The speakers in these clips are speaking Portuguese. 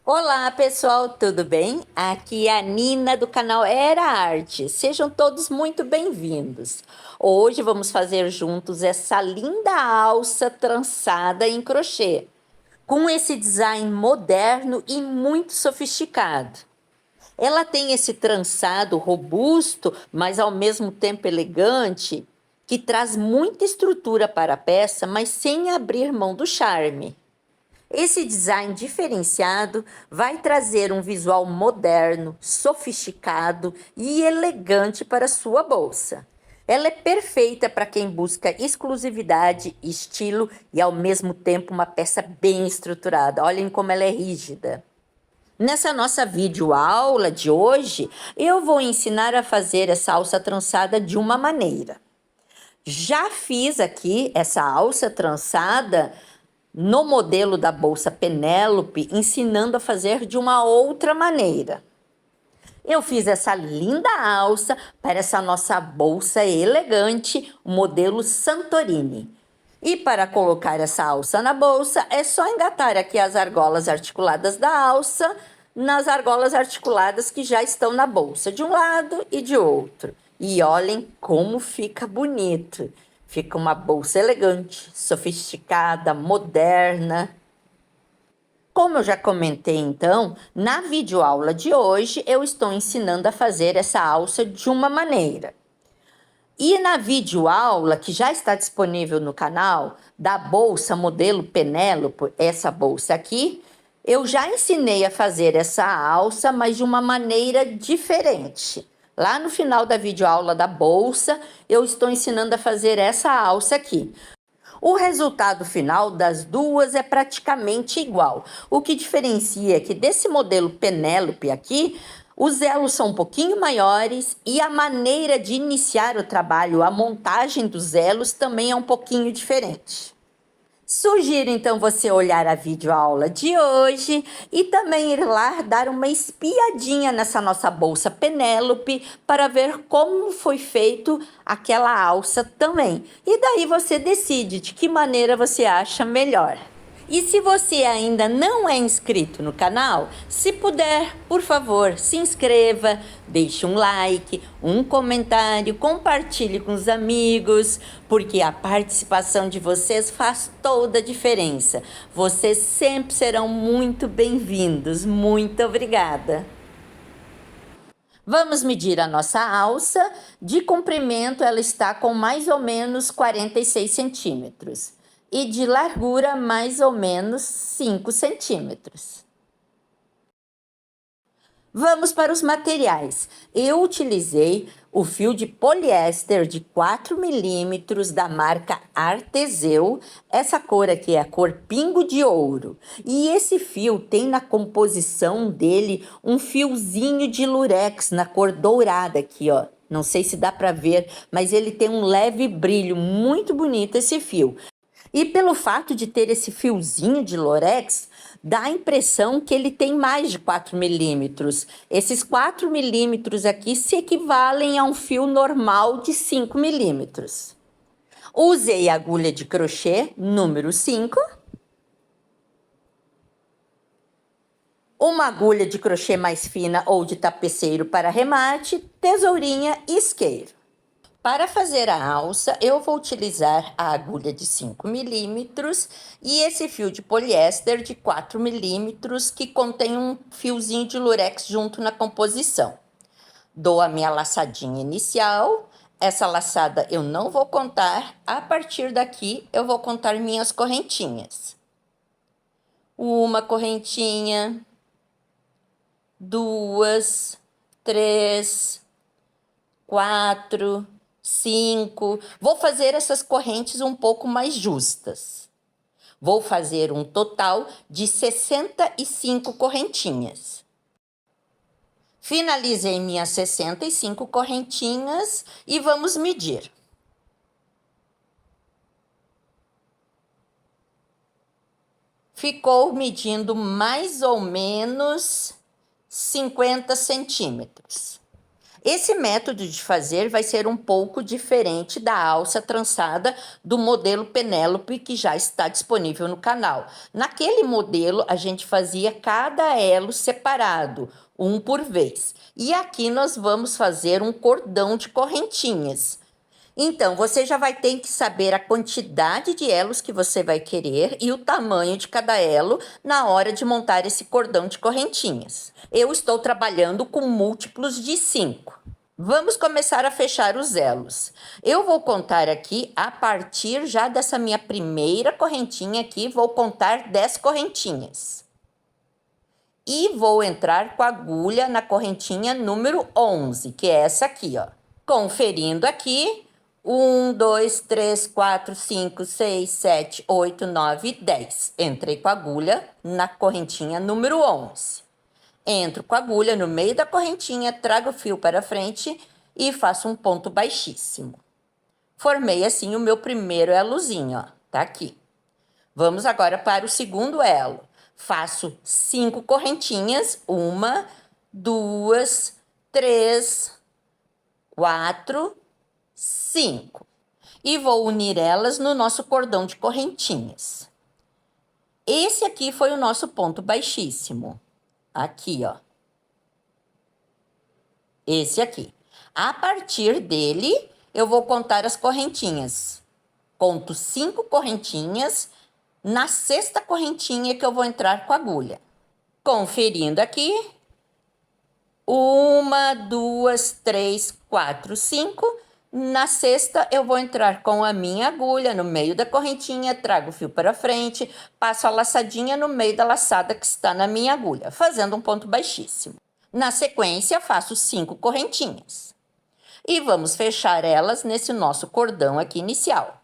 Olá pessoal, tudo bem? Aqui é a Nina do canal Era Arte. Sejam todos muito bem-vindos. Hoje vamos fazer juntos essa linda alça trançada em crochê, com esse design moderno e muito sofisticado. Ela tem esse trançado robusto, mas ao mesmo tempo elegante, que traz muita estrutura para a peça, mas sem abrir mão do charme. Esse design diferenciado vai trazer um visual moderno, sofisticado e elegante para sua bolsa. Ela é perfeita para quem busca exclusividade, estilo e ao mesmo tempo uma peça bem estruturada. Olhem como ela é rígida. Nessa nossa videoaula de hoje, eu vou ensinar a fazer essa alça trançada de uma maneira. Já fiz aqui essa alça trançada no modelo da bolsa Penélope, ensinando a fazer de uma outra maneira. Eu fiz essa linda alça para essa nossa bolsa elegante, o modelo Santorini. E para colocar essa alça na bolsa, é só engatar aqui as argolas articuladas da alça nas argolas articuladas que já estão na bolsa, de um lado e de outro. E olhem como fica bonito. Fica uma bolsa elegante, sofisticada, moderna. Como eu já comentei então, na videoaula de hoje eu estou ensinando a fazer essa alça de uma maneira. E na videoaula, que já está disponível no canal, da bolsa modelo Penélope, essa bolsa aqui, eu já ensinei a fazer essa alça, mas de uma maneira diferente. Lá no final da videoaula da bolsa, eu estou ensinando a fazer essa alça aqui. O resultado final das duas é praticamente igual. O que diferencia é que desse modelo Penélope aqui, os elos são um pouquinho maiores e a maneira de iniciar o trabalho, a montagem dos elos também é um pouquinho diferente. Sugiro então você olhar a videoaula de hoje e também ir lá dar uma espiadinha nessa nossa bolsa Penélope para ver como foi feito aquela alça também. E daí você decide de que maneira você acha melhor. E se você ainda não é inscrito no canal, se puder, por favor, se inscreva, deixe um like, um comentário, compartilhe com os amigos, porque a participação de vocês faz toda a diferença. Vocês sempre serão muito bem-vindos. Muito obrigada. Vamos medir a nossa alça. De comprimento, ela está com mais ou menos 46 centímetros. E de largura, mais ou menos 5 centímetros. Vamos para os materiais. Eu utilizei o fio de poliéster de 4 milímetros da marca Arteseu. Essa cor aqui é a cor pingo de ouro. E esse fio tem na composição dele um fiozinho de lurex na cor dourada aqui, ó. Não sei se dá para ver, mas ele tem um leve brilho, muito bonito esse fio. E pelo fato de ter esse fiozinho de lurex, dá a impressão que ele tem mais de 4 milímetros. Esses 4 milímetros aqui se equivalem a um fio normal de 5 milímetros. Usei agulha de crochê número 5. Uma agulha de crochê mais fina ou de tapeceiro para remate, tesourinha e isqueiro. Para fazer a alça, eu vou utilizar a agulha de 5 milímetros e esse fio de poliéster de 4 milímetros que contém um fiozinho de lurex junto na composição. Dou a minha laçadinha inicial. Essa laçada eu não vou contar. A partir daqui, eu vou contar minhas correntinhas. Uma correntinha, duas, três, quatro, 5. Vou fazer essas correntes um pouco mais justas. Vou fazer um total de 65 correntinhas. Finalizei minhas 65 correntinhas e vamos medir. Ficou medindo mais ou menos 50 centímetros. Esse método de fazer vai ser um pouco diferente da alça trançada do modelo Penélope que já está disponível no canal. Naquele modelo, a gente fazia cada elo separado, um por vez. E aqui nós vamos fazer um cordão de correntinhas. Então, você já vai ter que saber a quantidade de elos que você vai querer e o tamanho de cada elo na hora de montar esse cordão de correntinhas. Eu estou trabalhando com múltiplos de 5. Vamos começar a fechar os elos. Eu vou contar aqui, a partir já dessa minha primeira correntinha aqui, vou contar 10 correntinhas. E vou entrar com a agulha na correntinha número 11, que é essa aqui, ó. Conferindo aqui, 1, 2, 3, 4, 5, 6, 7, 8, 9, 10. Entrei com a agulha na correntinha número 11. Entro com a agulha no meio da correntinha, trago o fio para frente e faço um ponto baixíssimo. Formei assim o meu primeiro elozinho, ó. Tá aqui. Vamos agora para o segundo elo. Faço 5 correntinhas. 1, 2, 3, 4, 5. E vou unir elas no nosso cordão de correntinhas. Esse aqui foi o nosso ponto baixíssimo. Aqui, ó. Esse aqui. A partir dele, eu vou contar as correntinhas. Conto 5 correntinhas na sexta correntinha que eu vou entrar com a agulha. Conferindo aqui. 1, 2, 3, 4, 5. Na sexta, eu vou entrar com a minha agulha no meio da correntinha, trago o fio para frente, passo a laçadinha no meio da laçada que está na minha agulha, fazendo um ponto baixíssimo. Na sequência, faço 5 correntinhas. E vamos fechar elas nesse nosso cordão aqui inicial.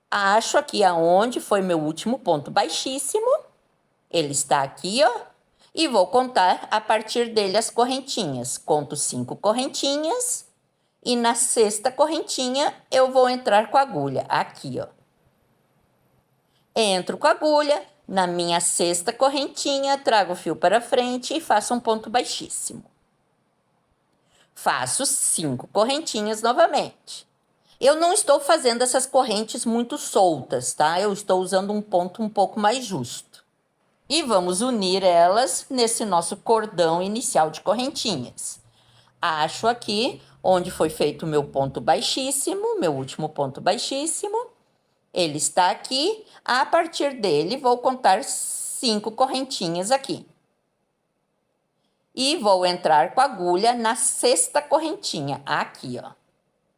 Acho aqui aonde foi meu último ponto baixíssimo. Ele está aqui, ó. E vou contar a partir dele as correntinhas. Conto 5 correntinhas. E na sexta correntinha, eu vou entrar com a agulha, aqui, ó. Entro com a agulha, na minha sexta correntinha, trago o fio para frente e faço um ponto baixíssimo. Faço 5 correntinhas novamente. Eu não estou fazendo essas correntes muito soltas, tá? Eu estou usando um ponto um pouco mais justo. E vamos unir elas nesse nosso cordão inicial de correntinhas. Acho aqui onde foi feito o meu ponto baixíssimo, meu último ponto baixíssimo. Ele está aqui. A partir dele, vou contar 5 correntinhas aqui. E vou entrar com a agulha na sexta correntinha, aqui, ó.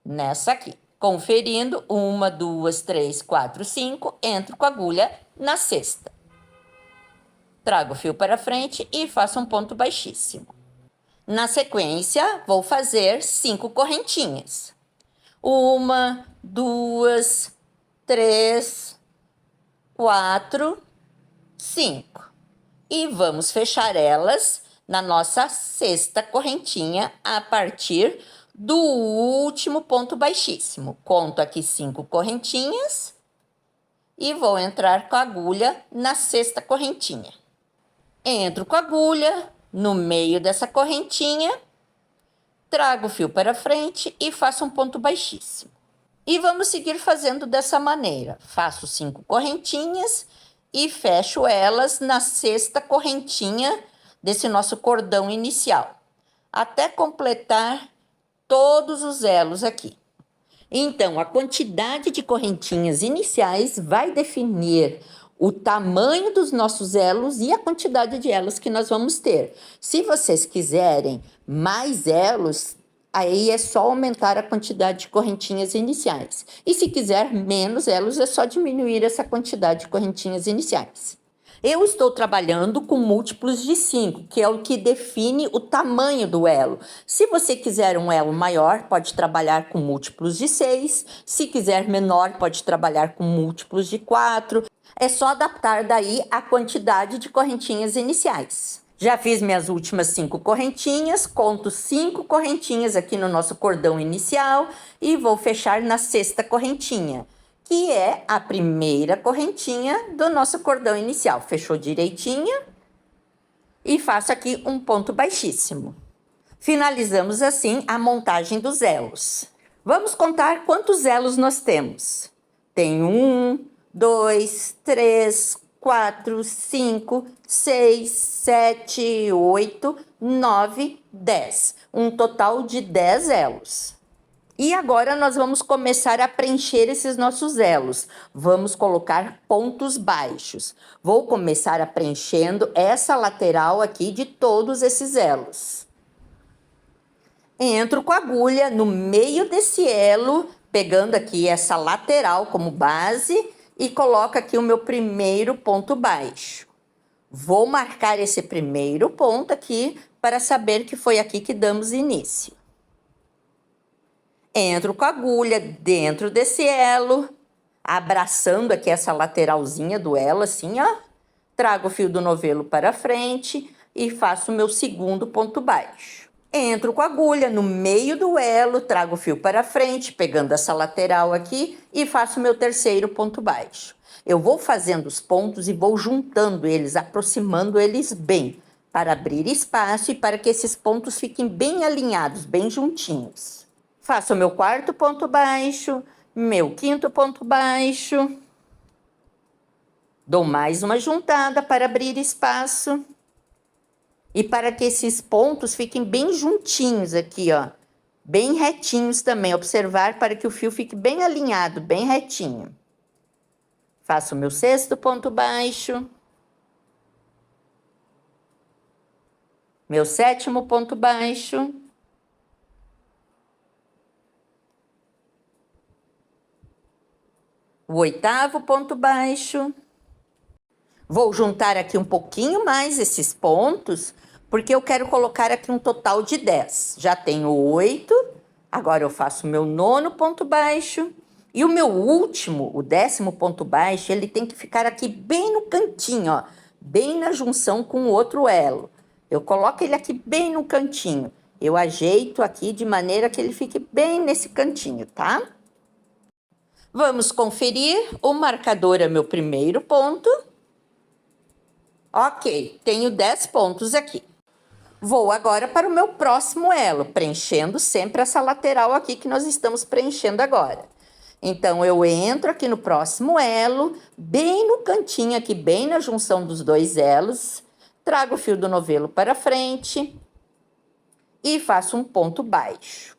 Nessa aqui. Conferindo, 1, 2, 3, 4, 5. Entro com a agulha na sexta. Trago o fio para frente e faço um ponto baixíssimo. Na sequência, vou fazer 5 correntinhas. 1, 2, 3, 4, 5. E vamos fechar elas na nossa sexta correntinha a partir do último ponto baixíssimo. Conto aqui 5 correntinhas e vou entrar com a agulha na sexta correntinha. Entro com a agulha no meio dessa correntinha, trago o fio para frente e faço um ponto baixíssimo. E vamos seguir fazendo dessa maneira. Faço 5 correntinhas e fecho elas na sexta correntinha desse nosso cordão inicial, até completar todos os elos aqui. Então, a quantidade de correntinhas iniciais vai definir o tamanho dos nossos elos e a quantidade de elos que nós vamos ter. Se vocês quiserem mais elos, aí é só aumentar a quantidade de correntinhas iniciais. E se quiser menos elos, é só diminuir essa quantidade de correntinhas iniciais. Eu estou trabalhando com múltiplos de 5, que é o que define o tamanho do elo. Se você quiser um elo maior, pode trabalhar com múltiplos de 6. Se quiser menor, pode trabalhar com múltiplos de 4. É só adaptar daí a quantidade de correntinhas iniciais. Já fiz minhas últimas 5 correntinhas, conto 5 correntinhas aqui no nosso cordão inicial e vou fechar na sexta correntinha, que é a primeira correntinha do nosso cordão inicial. Fechou direitinho e faço aqui um ponto baixíssimo. Finalizamos assim a montagem dos elos. Vamos contar quantos elos nós temos. Tem 1, 2, 3, 4, 5, 6, 7, 8, 9, 10. Um total de 10 elos. E agora nós vamos começar a preencher esses nossos elos. Vamos colocar pontos baixos. Vou começar a preenchendo essa lateral aqui de todos esses elos. Entro com a agulha no meio desse elo, pegando aqui essa lateral como base e coloco aqui o meu primeiro ponto baixo. Vou marcar esse primeiro ponto aqui para saber que foi aqui que damos início. Entro com a agulha dentro desse elo, abraçando aqui essa lateralzinha do elo, assim, ó. Trago o fio do novelo para frente e faço o meu segundo ponto baixo. Entro com a agulha no meio do elo, trago o fio para frente, pegando essa lateral aqui e faço o meu terceiro ponto baixo. Eu vou fazendo os pontos e vou juntando eles, aproximando eles bem, para abrir espaço e para que esses pontos fiquem bem alinhados, bem juntinhos. Faço o meu quarto ponto baixo, meu quinto ponto baixo. Dou mais uma juntada para abrir espaço. E para que esses pontos fiquem bem juntinhos aqui, ó. Bem retinhos também. Observar para que o fio fique bem alinhado, bem retinho. Faço o meu sexto ponto baixo. Meu sétimo ponto baixo. O oitavo ponto baixo. Vou juntar aqui um pouquinho mais esses pontos, porque eu quero colocar aqui um total de 10. Já tenho 8, agora eu faço o meu nono ponto baixo. E o meu último, o 10º ponto baixo, ele tem que ficar aqui bem no cantinho, ó. Bem na junção com o outro elo. Eu coloco ele aqui bem no cantinho. Eu ajeito aqui de maneira que ele fique bem nesse cantinho, tá? Vamos conferir. O marcador é meu primeiro ponto. Ok, tenho 10 pontos aqui. Vou agora para o meu próximo elo, preenchendo sempre essa lateral aqui que nós estamos preenchendo agora. Então, eu entro aqui no próximo elo, bem no cantinho aqui, bem na junção dos dois elos, trago o fio do novelo para frente e faço um ponto baixo.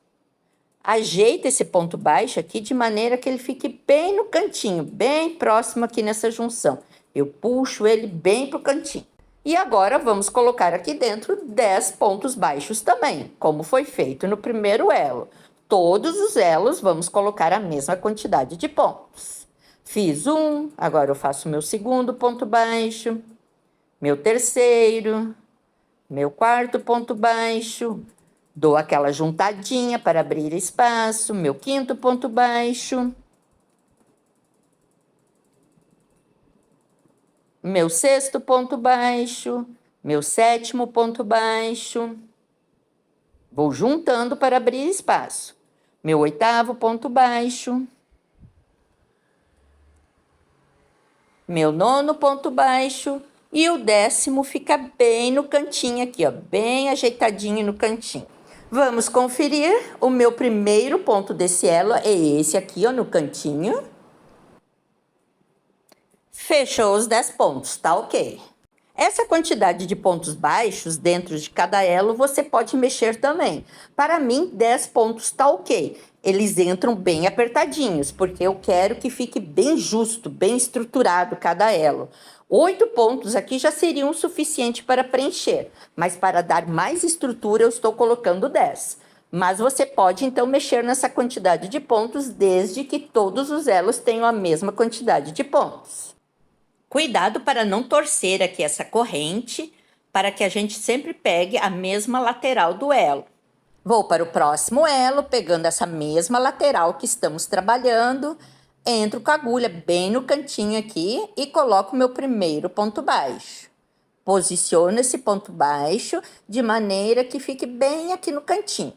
Ajeito esse ponto baixo aqui de maneira que ele fique bem no cantinho, bem próximo aqui nessa junção. Eu puxo ele bem para o cantinho. E agora vamos colocar aqui dentro 10 pontos baixos também, como foi feito no primeiro elo. Todos os elos vamos colocar a mesma quantidade de pontos. Fiz um, agora eu faço meu segundo ponto baixo, meu terceiro, meu quarto ponto baixo, dou aquela juntadinha para abrir espaço, meu quinto ponto baixo, meu sexto ponto baixo, meu sétimo ponto baixo. Vou juntando para abrir espaço. Meu oitavo ponto baixo. Meu nono ponto baixo. E o 10º fica bem no cantinho aqui, ó, bem ajeitadinho no cantinho. Vamos conferir. O meu primeiro ponto desse elo é esse aqui, ó, no cantinho. Fechou os 10 pontos, tá ok. Essa quantidade de pontos baixos dentro de cada elo você pode mexer também. Para mim, 10 pontos tá ok. Eles entram bem apertadinhos, porque eu quero que fique bem justo, bem estruturado cada elo. 8 pontos aqui já seriam o suficiente para preencher, mas para dar mais estrutura eu estou colocando 10. Mas você pode então mexer nessa quantidade de pontos desde que todos os elos tenham a mesma quantidade de pontos. Cuidado para não torcer aqui essa corrente, para que a gente sempre pegue a mesma lateral do elo. Vou para o próximo elo, pegando essa mesma lateral que estamos trabalhando, entro com a agulha bem no cantinho aqui e coloco meu primeiro ponto baixo. Posiciono esse ponto baixo de maneira que fique bem aqui no cantinho.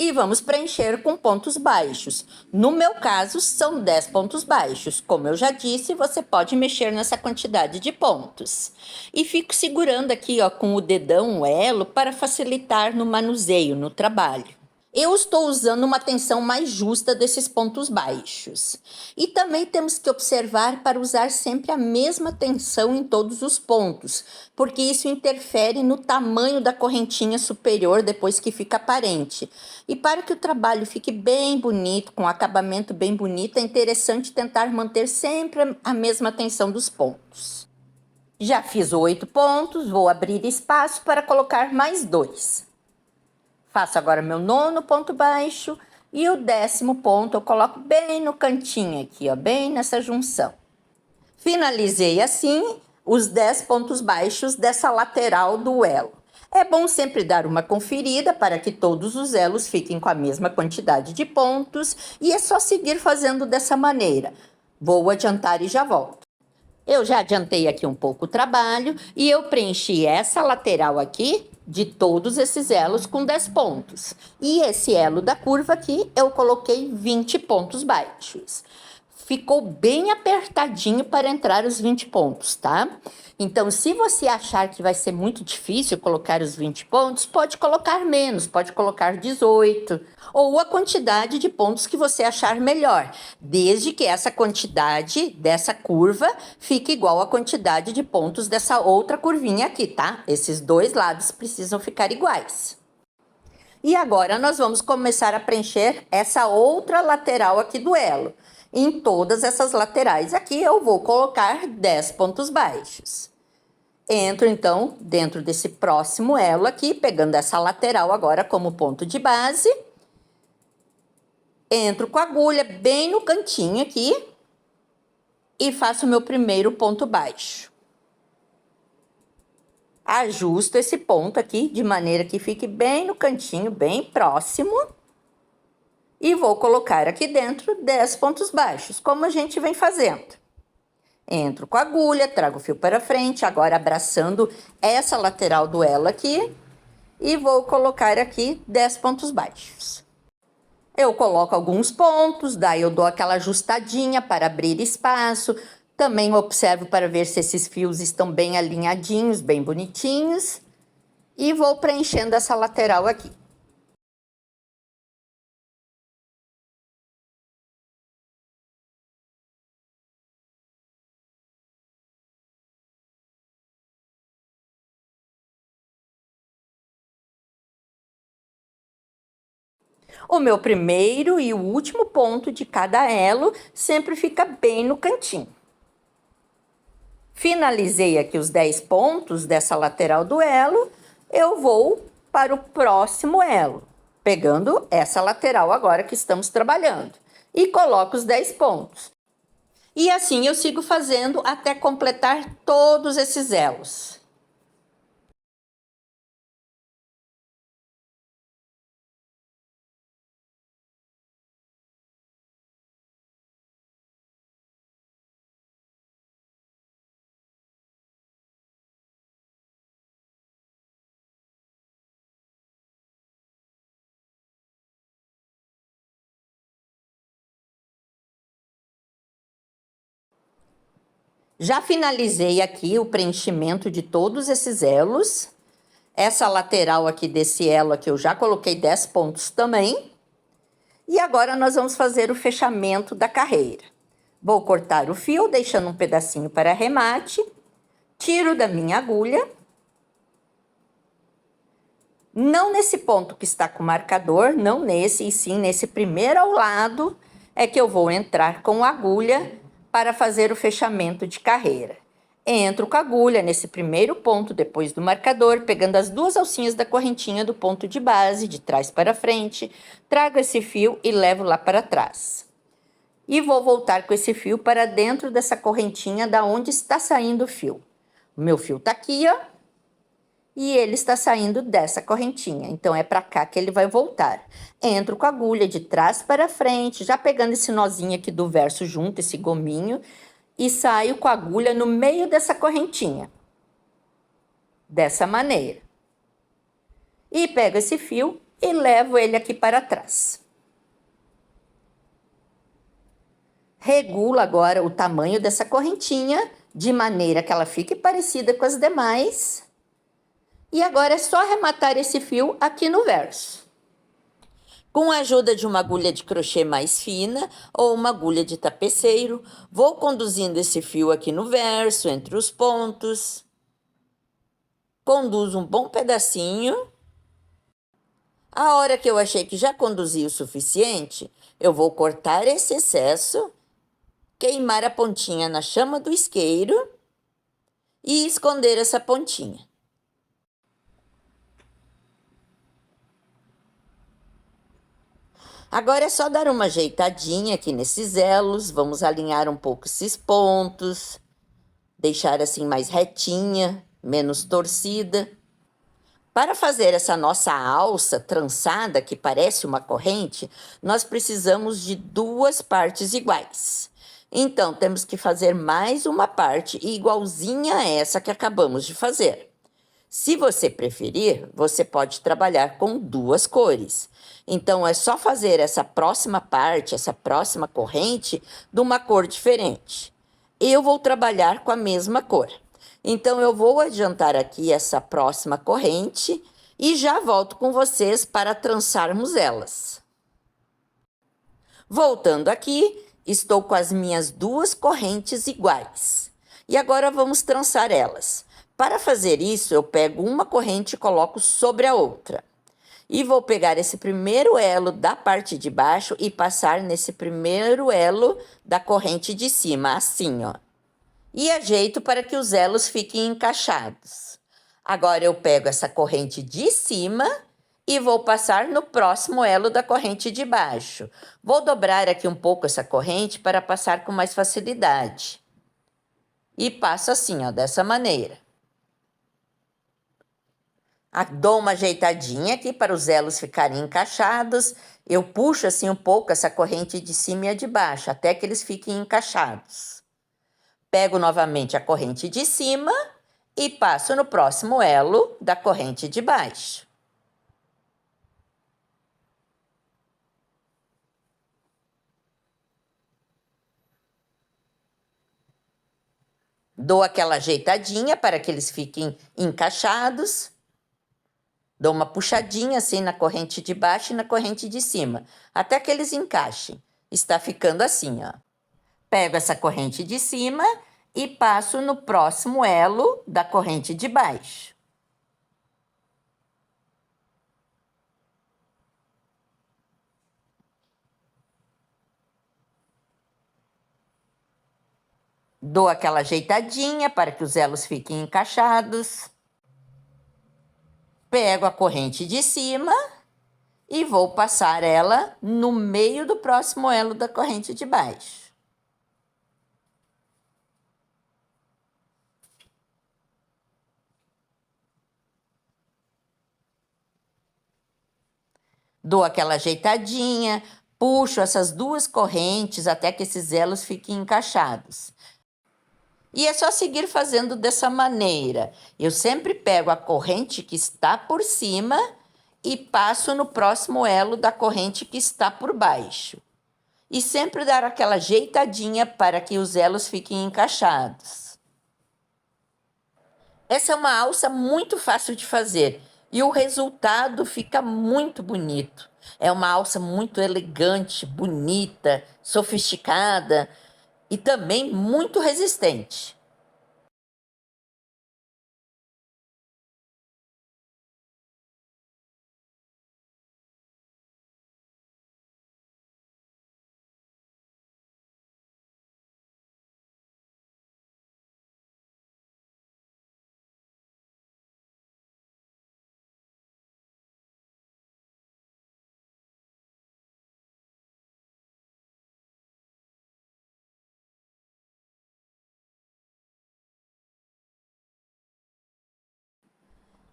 E vamos preencher com pontos baixos. No meu caso, são 10 pontos baixos. Como eu já disse, você pode mexer nessa quantidade de pontos. E fico segurando aqui, ó, com o dedão o elo para facilitar no manuseio, no trabalho. Eu estou usando uma tensão mais justa desses pontos baixos. E também temos que observar para usar sempre a mesma tensão em todos os pontos, porque isso interfere no tamanho da correntinha superior depois que fica aparente. E para que o trabalho fique bem bonito, com acabamento bem bonito, é interessante tentar manter sempre a mesma tensão dos pontos. Já fiz 8 pontos, vou abrir espaço para colocar mais 2. Faço agora meu 9º ponto baixo e o 10º ponto eu coloco bem no cantinho aqui, ó, bem nessa junção. Finalizei assim os 10 pontos baixos dessa lateral do elo. É bom sempre dar uma conferida para que todos os elos fiquem com a mesma quantidade de pontos e é só seguir fazendo dessa maneira. Vou adiantar e já volto. Eu já adiantei aqui um pouco o trabalho e eu preenchi essa lateral aqui de todos esses elos com 10 pontos. E esse elo da curva aqui eu coloquei 20 pontos baixos. Ficou bem apertadinho para entrar os 20 pontos, tá? Então, se você achar que vai ser muito difícil colocar os 20 pontos, pode colocar menos, pode colocar 18, ou a quantidade de pontos que você achar melhor, desde que essa quantidade dessa curva fique igual à quantidade de pontos dessa outra curvinha aqui, tá? Esses dois lados precisam ficar iguais. E agora nós vamos começar a preencher essa outra lateral aqui do elo. Em todas essas laterais aqui eu vou colocar 10 pontos baixos. Entro então dentro desse próximo elo aqui, pegando essa lateral agora como ponto de base. Entro com a agulha bem no cantinho aqui e faço o meu primeiro ponto baixo. Ajusto esse ponto aqui de maneira que fique bem no cantinho, bem próximo. E vou colocar aqui dentro 10 pontos baixos, como a gente vem fazendo. Entro com a agulha, trago o fio para frente, agora abraçando essa lateral do elo aqui. E vou colocar aqui 10 pontos baixos. Eu coloco alguns pontos, daí eu dou aquela ajustadinha para abrir espaço. Também observo para ver se esses fios estão bem alinhadinhos, bem bonitinhos. E vou preenchendo essa lateral aqui. O meu primeiro e o último ponto de cada elo sempre fica bem no cantinho. Finalizei aqui os 10 pontos dessa lateral do elo, eu vou para o próximo elo, pegando essa lateral agora que estamos trabalhando, e coloco os 10 pontos. E assim eu sigo fazendo até completar todos esses elos. Já finalizei aqui o preenchimento de todos esses elos. Essa lateral aqui desse elo aqui eu já coloquei 10 pontos também. E agora nós vamos fazer o fechamento da carreira. Vou cortar o fio, deixando um pedacinho para arremate. Tiro da minha agulha. Não nesse ponto que está com o marcador, não nesse, e sim nesse primeiro ao lado, é que eu vou entrar com a agulha para fazer o fechamento de carreira. Entro com a agulha nesse primeiro ponto depois do marcador, pegando as duas alcinhas da correntinha do ponto de base, de trás para frente, trago esse fio e levo lá para trás. E vou voltar com esse fio para dentro dessa correntinha da onde está saindo o fio. O meu fio tá aqui, ó, e ele está saindo dessa correntinha, então é para cá que ele vai voltar. Entro com a agulha de trás para frente, já pegando esse nozinho aqui do verso junto, esse gominho, e saio com a agulha no meio dessa correntinha. Dessa maneira. E pego esse fio, e levo ele aqui para trás. Regulo agora o tamanho dessa correntinha, de maneira que ela fique parecida com as demais. E agora é só arrematar esse fio aqui no verso. Com a ajuda de uma agulha de crochê mais fina ou uma agulha de tapeceiro, vou conduzindo esse fio aqui no verso, entre os pontos. Conduzo um bom pedacinho. A hora que eu achei que já conduzi o suficiente, eu vou cortar esse excesso, queimar a pontinha na chama do isqueiro e esconder essa pontinha. Agora é só dar uma ajeitadinha aqui nesses elos, vamos alinhar um pouco esses pontos, deixar assim mais retinha, menos torcida. Para fazer essa nossa alça trançada, que parece uma corrente, nós precisamos de 2 partes iguais. Então, temos que fazer mais uma parte igualzinha a essa que acabamos de fazer. Se você preferir, você pode trabalhar com 2 cores. Então, é só fazer essa próxima parte, essa próxima corrente, de uma cor diferente. Eu vou trabalhar com a mesma cor. Então, eu vou adiantar aqui essa próxima corrente e já volto com vocês para trançarmos elas. Voltando aqui, estou com as minhas 2 correntes iguais. E agora vamos trançar elas. Para fazer isso, eu pego uma corrente e coloco sobre a outra. E vou pegar esse primeiro elo da parte de baixo e passar nesse primeiro elo da corrente de cima, assim, ó. E ajeito para que os elos fiquem encaixados. Agora eu pego essa corrente de cima e vou passar no próximo elo da corrente de baixo. Vou dobrar aqui um pouco essa corrente para passar com mais facilidade. E passo assim, ó, dessa maneira. Dou uma ajeitadinha aqui para os elos ficarem encaixados. Eu puxo assim um pouco essa corrente de cima e a de baixo, até que eles fiquem encaixados. Pego novamente a corrente de cima e passo no próximo elo da corrente de baixo. Dou aquela ajeitadinha para que eles fiquem encaixados. Dou uma puxadinha assim na corrente de baixo e na corrente de cima, até que eles encaixem. Está ficando assim, ó. Pego essa corrente de cima e passo no próximo elo da corrente de baixo. Dou aquela ajeitadinha para que os elos fiquem encaixados. Pego a corrente de cima e vou passar ela no meio do próximo elo da corrente de baixo. Dou aquela ajeitadinha, puxo essas 2 correntes até que esses elos fiquem encaixados. E é só seguir fazendo dessa maneira. Eu sempre pego a corrente que está por cima e passo no próximo elo da corrente que está por baixo. E sempre dar aquela ajeitadinha para que os elos fiquem encaixados. Essa é uma alça muito fácil de fazer e o resultado fica muito bonito. É uma alça muito elegante, bonita, sofisticada e também muito resistente.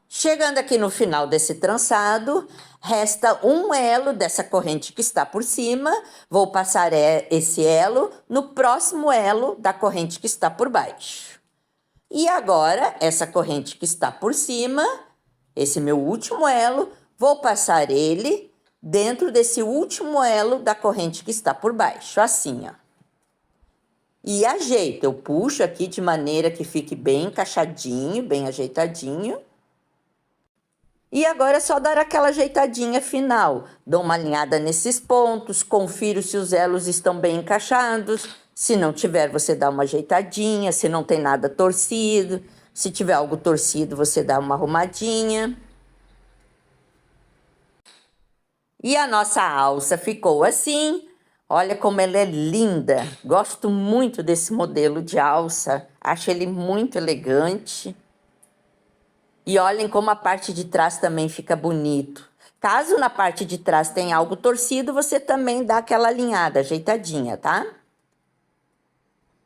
Chegando aqui no final desse trançado, resta um elo dessa corrente que está por cima. Vou passar esse elo no próximo elo da corrente que está por baixo. E agora, essa corrente que está por cima, esse meu último elo, Vou passar ele dentro desse último elo da corrente que está por baixo, assim, ó. E ajeito, eu puxo aqui de maneira que fique bem encaixadinho, bem ajeitadinho. E agora é só dar aquela ajeitadinha final. Dou uma alinhada nesses pontos, confiro se os elos estão bem encaixados. Se não tiver, você dá uma ajeitadinha, se não tem nada torcido. Se tiver algo torcido, você dá uma arrumadinha. E a nossa alça ficou assim. Olha como ela é linda. Gosto muito desse modelo de alça. Acho ele muito elegante. E olhem como a parte de trás também fica bonito. Caso na parte de trás tenha algo torcido, você também dá aquela alinhada, ajeitadinha, tá?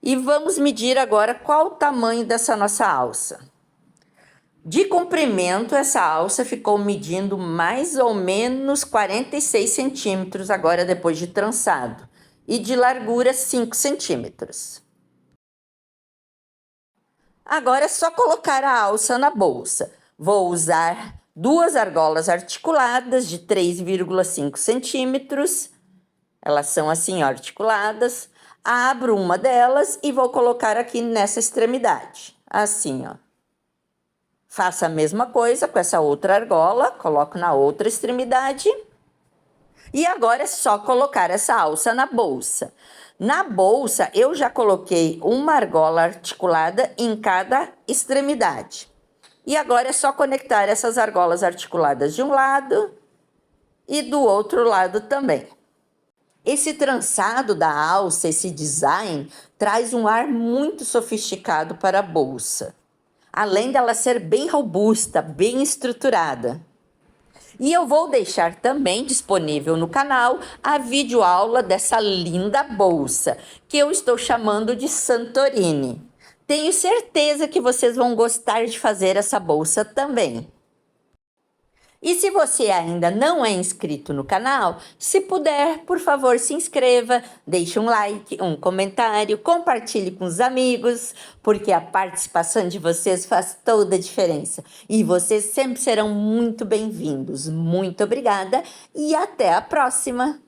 E vamos medir agora qual o tamanho dessa nossa alça. De comprimento, essa alça ficou medindo mais ou menos 46 centímetros agora depois de trançado. E de largura, 5 centímetros. Agora é só colocar a alça na bolsa. Vou usar 2 argolas articuladas de 3,5 centímetros. Elas são assim, articuladas. Abro uma delas e vou colocar aqui nessa extremidade. Assim, ó. Faço a mesma coisa com essa outra argola, coloco na outra extremidade. E agora é só colocar essa alça na bolsa. Na bolsa, eu já coloquei uma argola articulada em cada extremidade. E agora é só conectar essas argolas articuladas de um lado e do outro lado também. Esse trançado da alça, esse design, traz um ar muito sofisticado para a bolsa. Além dela ser bem robusta, bem estruturada. E eu vou deixar também disponível no canal a videoaula dessa linda bolsa, que eu estou chamando de Santorini. Tenho certeza que vocês vão gostar de fazer essa bolsa também. E se você ainda não é inscrito no canal, se puder, por favor, se inscreva, deixe um like, um comentário, compartilhe com os amigos, porque a participação de vocês faz toda a diferença. E vocês sempre serão muito bem-vindos. Muito obrigada e até a próxima!